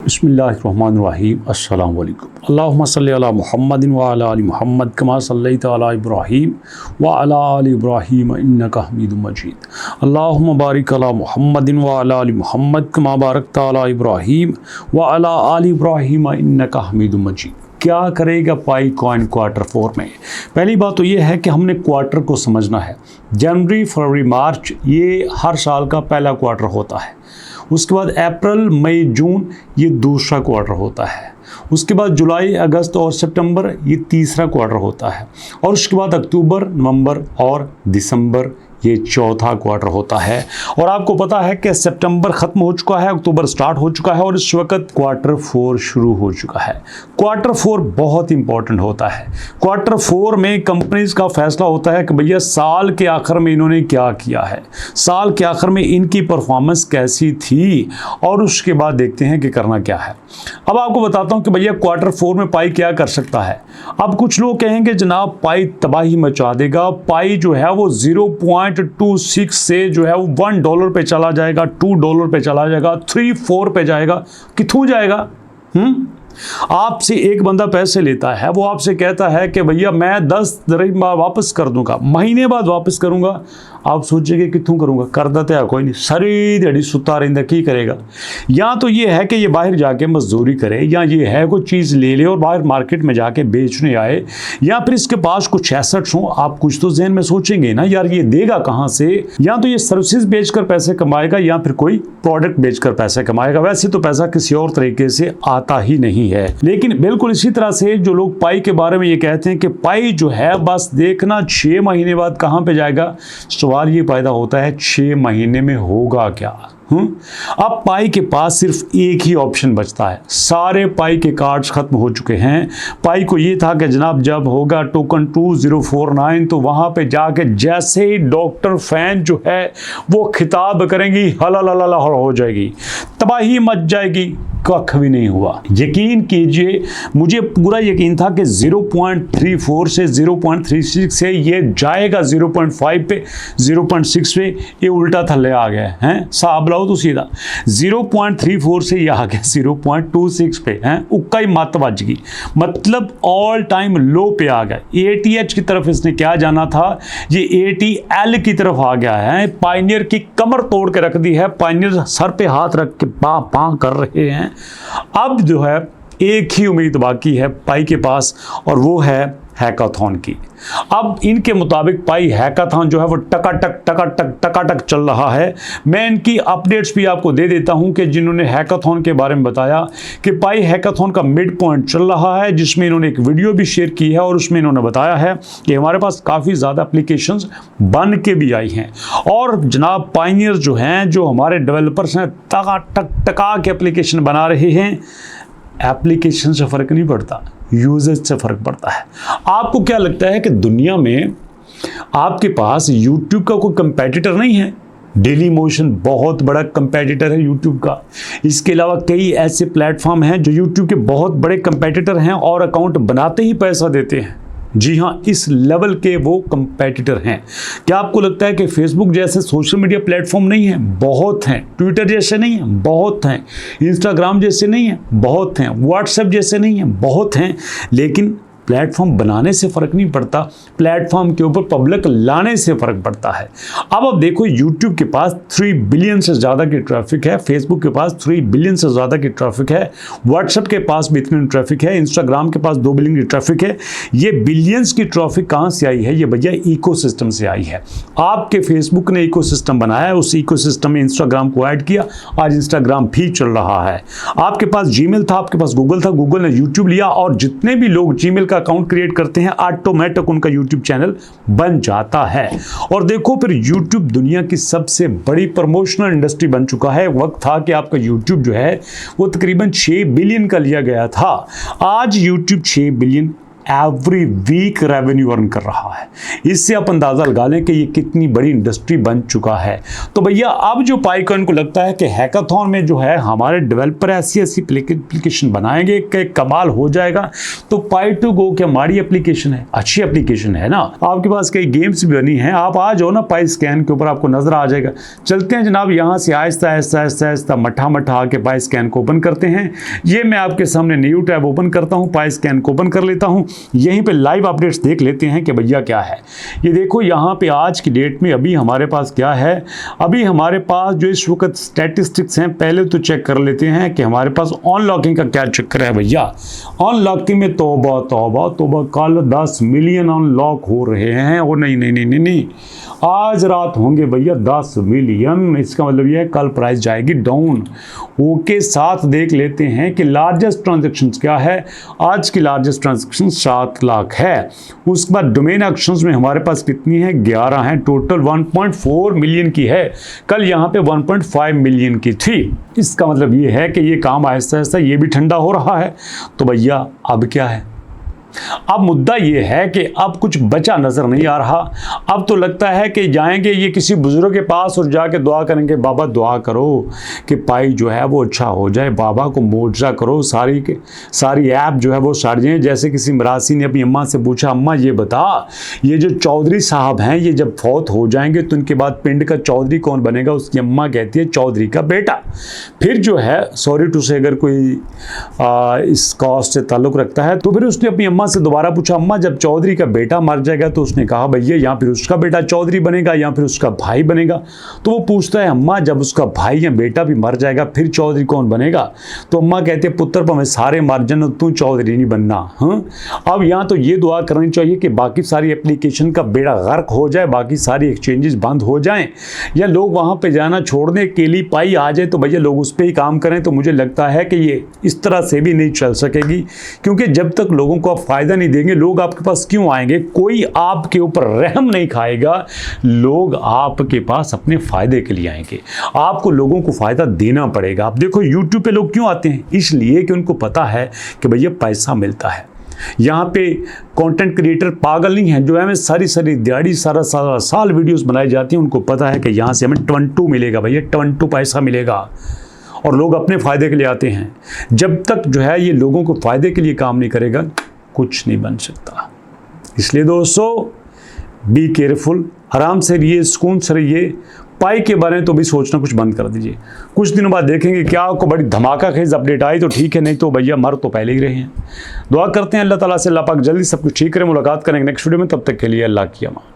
बिस्मिल्लाहिर्रहमानिर्रहीम अस्सलाम वालेकुम। अल्लाहुम्मा सल्लि अला मुहम्मदिन व अला आलि मुहम्मद कमा सल्लैता अला इब्राहीम व अला आलि इब्राहीम इन्नका हमीदुम मजीद। अल्लाहुम्मा बारिक अला मुहम्मदिन व अला आलि मुहम्मद कमा बारकता अला इब्राहीम व अला आलि इब्राहीम इन्नका हमीदुम मजीद। क्या करेगा पाई कॉइन क्वार्टर 4 में? पहली बात तो ये है कि हमने क्वार्टर को समझना है। जनवरी, फरवरी, मार्च ये हर साल का पहला क्वार्टर होता है। उसके बाद अप्रैल, मई, जून ये दूसरा क्वार्टर होता है। उसके बाद जुलाई, अगस्त और सितंबर ये तीसरा क्वार्टर होता है। और उसके बाद अक्टूबर, नवंबर और दिसंबर ये चौथा क्वार्टर होता है। और आपको पता है कि सितंबर ख़त्म हो चुका है, अक्टूबर स्टार्ट हो चुका है और इस वक्त क्वार्टर 4 शुरू हो चुका है। क्वार्टर 4 बहुत इंपॉर्टेंट होता है। क्वार्टर 4 में कंपनीज का फैसला होता है कि भैया साल के आखिर में इन्होंने क्या किया है, साल के आखिर में इनकी परफॉर्मेंस कैसी थी और उसके बाद देखते हैं कि करना क्या है। अब आपको बताता हूँ कि भैया क्वार्टर 4 में पाई क्या कर सकता है। अब कुछ लोग कहेंगे जनाब पाई तबाही मचा देगा, पाई जो है वो 0.26 से जो है वो $1 पे चला जाएगा, $2 पे चला जाएगा, 3-4 पे जाएगा। किथों जाएगा? आपसे एक बंदा पैसे लेता है, वो आपसे कहता है कि भैया मैं 10 दिन बाद वापस कर दूंगा, महीने बाद वापस करूंगा। आप सोचेंगे कितों करूंगा, कर देते हैं कोई नहीं, सारी दिहाड़ी सुता रहता की करेगा। या तो ये है कि ये बाहर जाके मजदूरी करे, या ये है कोई चीज़ ले ले और बाहर मार्केट में जाके बेचने आए, या फिर इसके पास कुछ एसेट्स हों। आप कुछ तो जहन में सोचेंगे ना यार ये देगा कहाँ से। या तो ये सर्विसेज बेचकर पैसे कमाएगा या फिर कोई प्रोडक्ट बेचकर पैसे कमाएगा। वैसे तो पैसा किसी और तरीके से आता ही नहीं है। लेकिन बिल्कुल इसी तरह से जो लोग पाई के बारे में ये कहते हैं कि पाई जो है बस देखना 6 महीने बाद कहाँ पे जाएगा। सवाल ये पैदा होता है 6 महीने में होगा क्या? अब पाई के पास सिर्फ एक ही ऑप्शन बचता है। सारे पाई के कार्ड्स खत्म हो चुके हैं। पाई को ये था कि जनाब जब होगा टोकन 2049 तो वहां पे जाके जैसे ही डॉक्टर फैन जो है वो खिताब करेंगी, हला हो जाएगी, तबाही मच जाएगी। कख भी नहीं हुआ। यकीन कीजिए, मुझे पूरा यकीन था कि 0.34 से 0.36 से ये जाएगा 0.5 पे, 0.6 पे, ये उल्टा थल्ले आ गया है। साहब लाओ तो सीधा 0.34 से ये आ गया 0.26 पे है। उक्का ही मत बच गई, मतलब ऑल टाइम लो पे आ गया। ATH की तरफ इसने क्या जाना था, ये ATL की तरफ आ गया है। पायनियर की कमर तोड़ के रख दी है। पायनियर सर पे हाथ रख के पा कर रहे हैं। अब जो है एक ही उम्मीद बाकी है पाई के पास और वो है हैकाथॉन की। अब इनके मुताबिक पाई हैकाथॉन जो है वो टकाटक चल रहा है। मैं इनकी अपडेट्स भी आपको दे देता हूं कि जिन्होंने हैकाथॉन के बारे में बताया कि पाई हैकाथॉन का मिड पॉइंट चल रहा है, जिसमें इन्होंने एक वीडियो भी शेयर की है और उसमें इन्होंने बताया है कि हमारे पास काफ़ी ज़्यादा एप्लीकेशंस बन के भी आई हैं। और जनाब पायनियर जो हैं, जो हमारे डेवलपर्स हैं, टका के एप्लीकेशन बना रहे हैं। एप्लीकेशन से फ़र्क नहीं पड़ता, यूजेज से फ़र्क पड़ता है। आपको क्या लगता है कि दुनिया में आपके पास YouTube का कोई कंपेटिटर नहीं है? डेली मोशन बहुत बड़ा कंपेटिटर है YouTube का। इसके अलावा कई ऐसे प्लेटफॉर्म हैं जो YouTube के बहुत बड़े कंपेटिटर हैं और अकाउंट बनाते ही पैसा देते हैं। जी हाँ, इस लेवल के वो कंपेटिटर हैं। क्या आपको लगता है कि फेसबुक जैसे सोशल मीडिया प्लेटफॉर्म नहीं है? बहुत हैं। ट्विटर जैसे नहीं है? बहुत हैं। इंस्टाग्राम जैसे नहीं है? बहुत हैं। व्हाट्सएप जैसे नहीं है? बहुत हैं। लेकिन प्लेटफॉर्म बनाने से फ़र्क नहीं पड़ता, प्लेटफॉर्म के ऊपर पब्लिक लाने से फ़र्क पड़ता है। अब देखो YouTube के पास 3 बिलियन से ज़्यादा की ट्रैफिक है, फेसबुक के पास 3 बिलियन से ज़्यादा की ट्रैफिक है, व्हाट्सएप के पास भी इतनी ट्रैफिक है, इंस्टाग्राम के पास 2 बिलियन की ट्रैफिक है। ये बिलियंस की ट्रैफिक कहाँ से आई है? ये भैया इकोसिस्टम से आई है। आपके फेसबुक ने इकोसिस्टम बनाया, उस इकोसिस्टम में इंस्टाग्राम को ऐड किया, आज इंस्टाग्राम भी चल रहा है। आपके पास जीमेल था, आपके पास गूगल था, गूगल ने यूट्यूब लिया और जितने भी लोग जीमेल का अकाउंट क्रिएट करते हैं ऑटोमेटिक उनका यूट्यूब चैनल बन जाता है। और देखो फिर यूट्यूब दुनिया की सबसे बड़ी प्रमोशनल इंडस्ट्री बन चुका है। वक्त था कि आपका यूट्यूब जो है वो तकरीबन 6 बिलियन का लिया गया था, आज YouTube 6 billion every week revenue earn कर रहा है। इससे आप अंदाज़ा लगा लें कि ये कितनी बड़ी इंडस्ट्री बन चुका है। तो भैया अब जो पाइकॉइन को लगता है कि हैकाथॉन में जो है हमारे डेवलपर ऐसी ऐसी एप्लीकेशन बनाएंगे कि कमाल हो जाएगा, तो पाई2गो क्या माड़ी एप्लीकेशन है? अच्छी एप्लीकेशन है ना। आपके पास कई गेम्स भी बनी हैं, आप आ जाओ ना पाई स्कैन के ऊपर, आपको नजर आ जाएगा। चलते हैं जनाब यहाँ से आहिस्ता आहिस्ता आहिस्ता आहिस्ता मठा आके पाई स्कैन को ओपन करते हैं। ये मैं आपके सामने न्यू टैब ओपन करता हूँ, पाई स्कैन को ओपन कर लेता हूँ। यहीं पे लाइव अपडेट्स देख लेते हैं कि भैया क्या है। ये देखो यहाँ पे आज की डेट में अभी हमारे पास क्या है। अभी हमारे पास जो इस वक्त स्टैटिस्टिक्स हैं, पहले तो चेक कर लेते हैं कि हमारे पास अनलॉकिंग का क्या चक्कर है भैया। अनलॉकिंग में तौबा तौबा तौबा, कल 10 मिलियन अनलॉक हो रहे हैं। और नहीं, आज रात होंगे भैया 10 मिलियन। इसका मतलब यह है कल प्राइस जाएगी डाउन। ओके, साथ देख लेते हैं कि लार्जेस्ट ट्रांजैक्शंस क्या है। आज की लार्जेस्ट ट्रांजैक्शन 7 लाख है। उसके बाद डोमेन एक्शंस में हमारे पास कितनी है? 11 हैं। टोटल 1.4 मिलियन की है। कल यहाँ पे 1.5 मिलियन की थी। इसका मतलब ये है कि ये काम आहिस्ता आहिस्ता ये भी ठंडा हो रहा है। तो भैया अब क्या है? अब मुद्दा ये है कि अब कुछ बचा नजर नहीं आ रहा। अब तो लगता है कि जाएंगे ये किसी बुजुर्ग के पास और जाके दुआ करेंगे, बाबा दुआ करो कि पाई जो है वो अच्छा हो जाए, बाबा को मुआवजा करो, सारी ऐप जो है वो सड़ जाए। जैसे किसी मरासी ने अपनी अम्मा से पूछा, अम्मा ये बता, ये जो चौधरी साहब हैं ये जब फौत हो जाएंगे तो उनके बाद पिंड का चौधरी कौन बनेगा? उसकी अम्मा कहती है चौधरी का बेटा। फिर जो है सॉरी टू से अगर कोई इस कास्ट से ताल्लुक़ रखता है तो फिर उसने अपनी अम्मा से दोबारा पूछा, अम्मा जब चौधरी का बेटा मर जाएगा तो उसने कहा भैया या फिर उसका बेटा चौधरी बनेगा या फिर उसका भाई बनेगा। तो वो पूछता है, अम्मा जब उसका भाई या बेटा भी मर जाएगा फिर चौधरी कौन बनेगा? तो अम्मा कहते हैं, पुत्र पर हमें सारे मर जाए, तू चौधरी नहीं बनना। हाँ, अब यहाँ तो ये दुआ करनी चाहिए कि बाकी सारी एप्लीकेशन का बेड़ा गर्क हो जाए, बाकी सारी एक्सचेंजेस बंद हो जाएं, या लोग वहाँ पे जाना छोड़ने के लिए पाई आ जाए तो भैया लोग उस पर ही काम करें। तो मुझे लगता है कि ये इस तरह से भी नहीं चल सकेगी, क्योंकि जब तक लोगों को आप फायदा नहीं देंगे लोग आपके पास क्यों आएंगे? कोई आपके ऊपर रहम नहीं खाएगा। लोग आपके पास अपने फायदे के लिए आएंगे, आपको लोगों को फायदा देना पड़ेगा। आप देखो YouTube पे लोग क्यों आते हैं? इसलिए कि उनको पता है कि भैया पैसा मिलता है। यहाँ पे कंटेंट क्रिएटर पागल नहीं है जो हमें सारी दिहाड़ी सारा साल वीडियोस बनाई जाती हैं। उनको पता है कि यहाँ से हमें 22 मिलेगा भैया, 22 पैसा मिलेगा, और लोग अपने फ़ायदे के लिए आते हैं। जब तक जो है ये लोगों को फ़ायदे के लिए काम नहीं करेगा कुछ नहीं बन सकता। इसलिए दोस्तों बी केयरफुल, आराम से रहिए, सुकून से रहिए। पाई के बारे में तो भी सोचना कुछ बंद कर दीजिए। कुछ दिनों बाद देखेंगे क्या आपको बड़ी धमाका खेज अपडेट आई तो ठीक है, नहीं तो भैया मर तो पहले ही रहे हैं। दुआ करते हैं अल्लाह ताला से, अल्लाह पाक जल्दी सब कुछ ठीक करे। मुलाकात करेंगे नेक्स्ट वीडियो में, तब तक के लिए अल्लाह की अमान।